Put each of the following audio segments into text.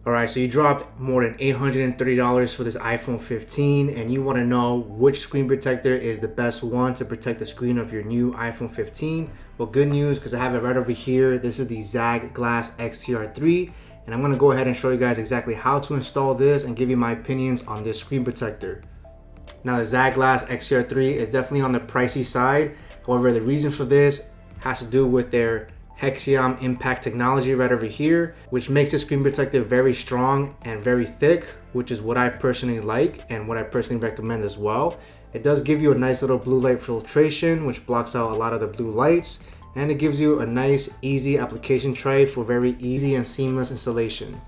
Alright, so you dropped more than $830 for this iPhone 15 and you want to know which screen protector is the best one to protect the screen of your new iPhone 15. Well, good news, because I have it right over here. This is the ZAGG Glass XTR3 and I'm going to go ahead and show you guys exactly how to install this and give you my opinions on this screen protector. Now, the ZAGG Glass XTR3 is definitely on the pricey side. However, the reason for this has to do with their Hexion impact technology right over here, which makes the screen protector very strong and very thick, which is what I personally like and what I personally recommend as well. It does give you a nice little blue light filtration, which blocks out a lot of the blue lights, and it gives you a nice, easy application tray for very easy and seamless installation.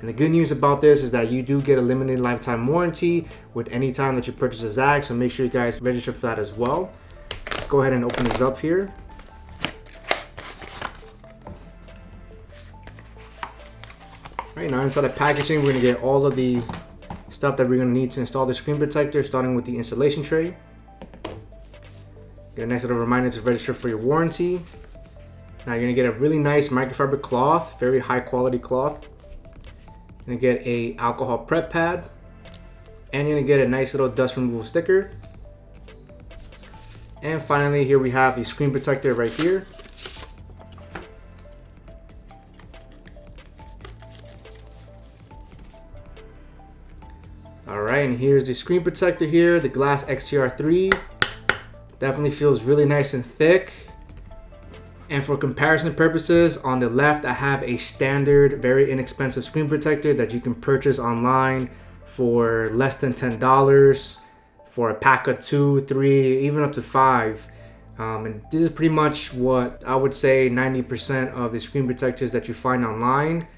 And the good news about this is that you do get a limited lifetime warranty with any time that you purchase a ZAGG, so make sure you guys register for that as well. Let's go ahead and open this up here. Right now, inside the packaging, we're gonna get all of the stuff that we're gonna need to install the screen protector, starting with the installation tray. Get a nice little reminder to register for your warranty. Now you're gonna get a really nice microfiber cloth, very high quality cloth. You're gonna get a alcohol prep pad, and you're gonna get a nice little dust removal sticker. And finally, here we have the screen protector right here. Alright, and here's the screen protector here, the Glass XTR3. Definitely feels really nice and thick. And for comparison purposes, on the left I have a standard, very inexpensive screen protector that you can purchase online for less than $10 for a pack of 2, 3, even up to 5. And this is pretty much what I would say 90% of the screen protectors that you find online.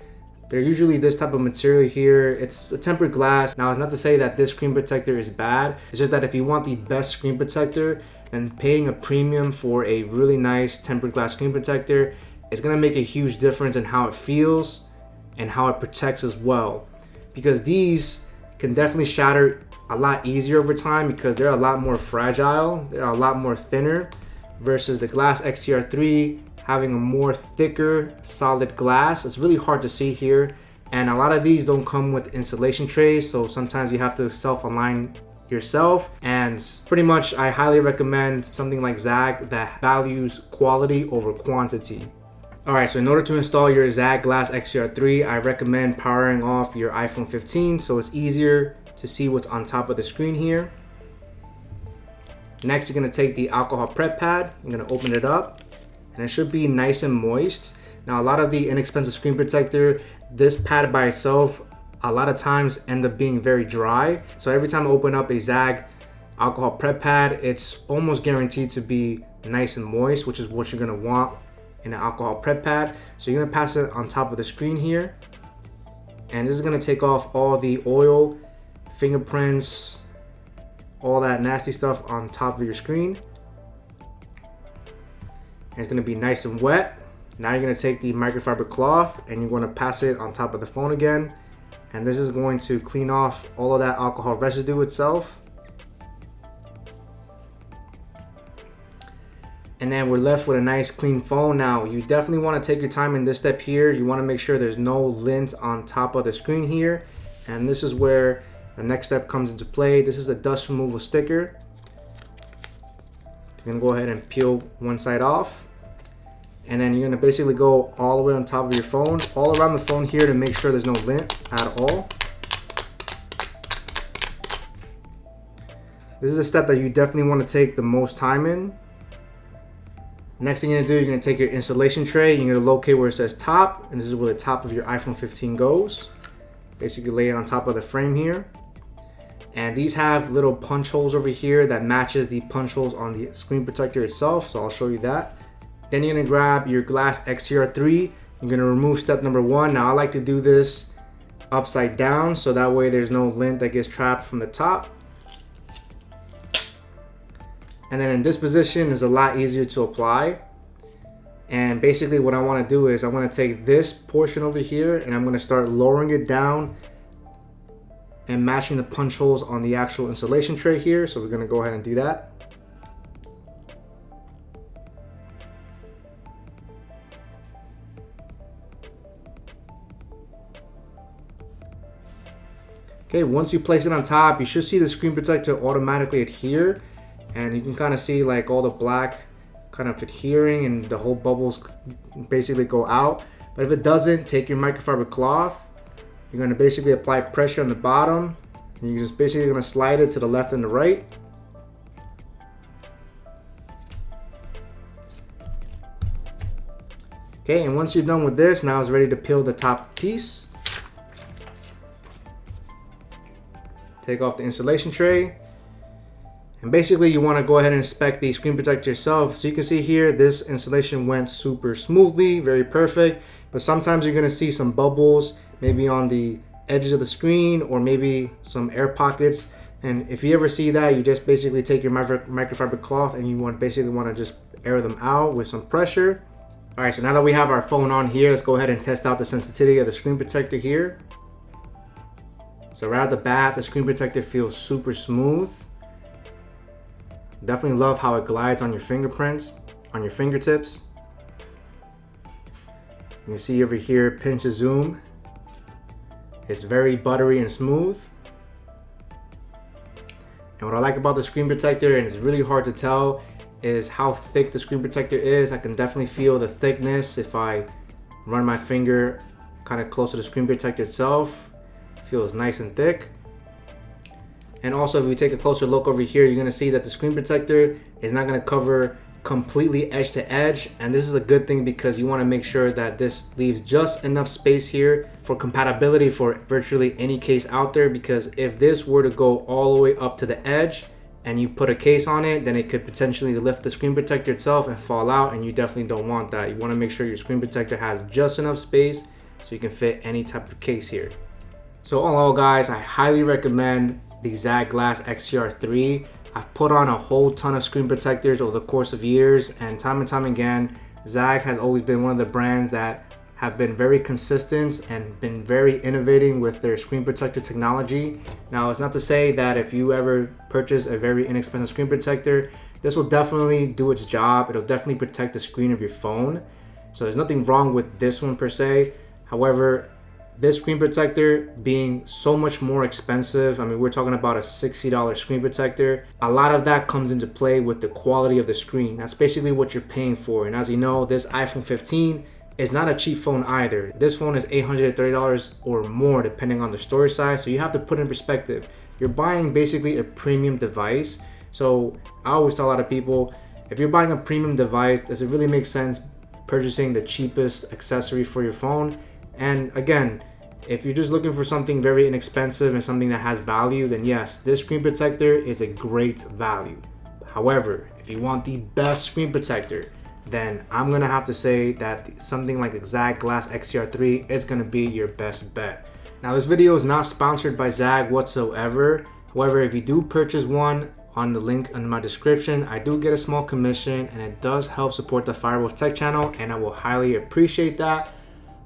They're usually this type of material here. It's a tempered glass. Now, it's not to say that this screen protector is bad. It's just that if you want the best screen protector, then paying a premium for a really nice tempered glass screen protector is gonna make a huge difference in how it feels and how it protects as well. Because these can definitely shatter a lot easier over time because they're a lot more fragile. They're a lot more thinner versus the Glass XTR3 having a more thicker, solid glass. It's really hard to see here. And a lot of these don't come with installation trays, so sometimes you have to self-align yourself. And pretty much I highly recommend something like ZAGG that values quality over quantity. Alright, so in order to install your ZAGG Glass XTR3, I recommend powering off your iPhone 15 so it's easier to see what's on top of the screen here. Next, you're gonna take the alcohol prep pad, you're gonna open it up, and it should be nice and moist. Now, a lot of the inexpensive screen protector, this pad by itself, a lot of times end up being very dry. So every time I open up a ZAGG alcohol prep pad, it's almost guaranteed to be nice and moist, which is what you're gonna want in an alcohol prep pad. So you're gonna pass it on top of the screen here. And this is gonna take off all the oil, fingerprints, all that nasty stuff on top of your screen. And it's gonna be nice and wet. Now you're gonna take the microfiber cloth and you're gonna pass it on top of the phone again. And this is going to clean off all of that alcohol residue itself. And then we're left with a nice clean phone. Now, you definitely wanna take your time in this step here. You wanna make sure there's no lint on top of the screen here. And this is where the next step comes into play. This is a dust removal sticker. You're gonna go ahead and peel one side off. And then you're gonna basically go all the way on top of your phone, all around the phone here to make sure there's no lint at all. This is a step that you definitely wanna take the most time in. Next thing you're gonna do, you're gonna take your installation tray, you're gonna locate where it says top, and this is where the top of your iPhone 15 goes. Basically lay it on top of the frame here. And these have little punch holes over here that matches the punch holes on the screen protector itself, so I'll show you that. Then you're gonna grab your Glass XTR3. You're gonna remove step number 1. Now I like to do this upside down so that way there's no lint that gets trapped from the top. And then in this position is a lot easier to apply. And basically what I wanna do is I wanna take this portion over here and I'm gonna start lowering it down and matching the punch holes on the actual installation tray here. So we're gonna go ahead and do that. Okay, once you place it on top, you should see the screen protector automatically adhere, and you can kind of see like all the black kind of adhering and the whole bubbles basically go out. But if it doesn't, take your microfiber cloth. You're going to basically apply pressure on the bottom, and you're just basically going to slide it to the left and the right. Okay, and once you're done with this, now it's ready to peel the top piece. Take off the insulation tray. And basically you want to go ahead and inspect the screen protector yourself. So you can see here, this installation went super smoothly, very perfect. But sometimes you're going to see some bubbles, maybe on the edges of the screen or maybe some air pockets. And if you ever see that, you just basically take your microfiber cloth and you basically want to just air them out with some pressure. All right, so now that we have our phone on here, let's go ahead and test out the sensitivity of the screen protector here. So right out the bat, the screen protector feels super smooth. Definitely love how it glides on your fingerprints, on your fingertips. You see over here, pinch to zoom. It's very buttery and smooth. And what I like about the screen protector, and it's really hard to tell, is how thick the screen protector is. I can definitely feel the thickness if I run my finger kind of close to the screen protector itself. Feels nice and thick. And also, if we take a closer look over here, you're going to see that the screen protector is not going to cover completely edge to edge, and this is a good thing because you want to make sure that this leaves just enough space here for compatibility for virtually any case out there, because if this were to go all the way up to the edge and you put a case on it, then it could potentially lift the screen protector itself and fall out, and you definitely don't want that. You want to make sure your screen protector has just enough space so you can fit any type of case here. So all in all, guys, I highly recommend the ZAGG Glass XTR3. I've put on a whole ton of screen protectors over the course of years, and time again, ZAGG has always been one of the brands that have been very consistent and been very innovating with their screen protector technology. Now, it's not to say that if you ever purchase a very inexpensive screen protector, this will definitely do its job. It'll definitely protect the screen of your phone. So there's nothing wrong with this one per se. However, this screen protector being so much more expensive, I mean, we're talking about a $60 screen protector. A lot of that comes into play with the quality of the screen. That's basically what you're paying for. And as you know, this iPhone 15 is not a cheap phone either. This phone is $830 or more depending on the storage size. So you have to put in perspective. You're buying basically a premium device. So I always tell a lot of people, if you're buying a premium device, does it really make sense purchasing the cheapest accessory for your phone? And again, if you're just looking for something very inexpensive and something that has value, then yes, this screen protector is a great value. However, if you want the best screen protector, then I'm gonna have to say that something like the ZAGG Glass XTR3 is gonna be your best bet. Now, this video is not sponsored by ZAGG whatsoever. However, if you do purchase one on the link in my description, I do get a small commission, and it does help support the Firewolf Tech channel, and I will highly appreciate that.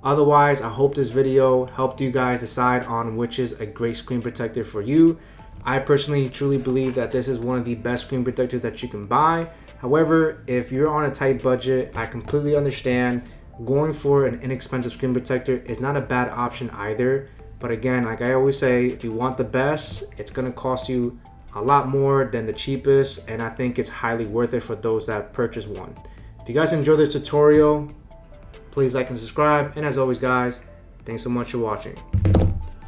Otherwise, I hope this video helped you guys decide on which is a great screen protector for you. I personally truly believe that this is one of the best screen protectors that you can buy. However, if you're on a tight budget, I completely understand. Going for an inexpensive screen protector is not a bad option either. But again, like I always say, if you want the best, it's gonna cost you a lot more than the cheapest, and I think it's highly worth it for those that purchase one. If you guys enjoyed this tutorial, please like and subscribe, and as always, guys, thanks so much for watching.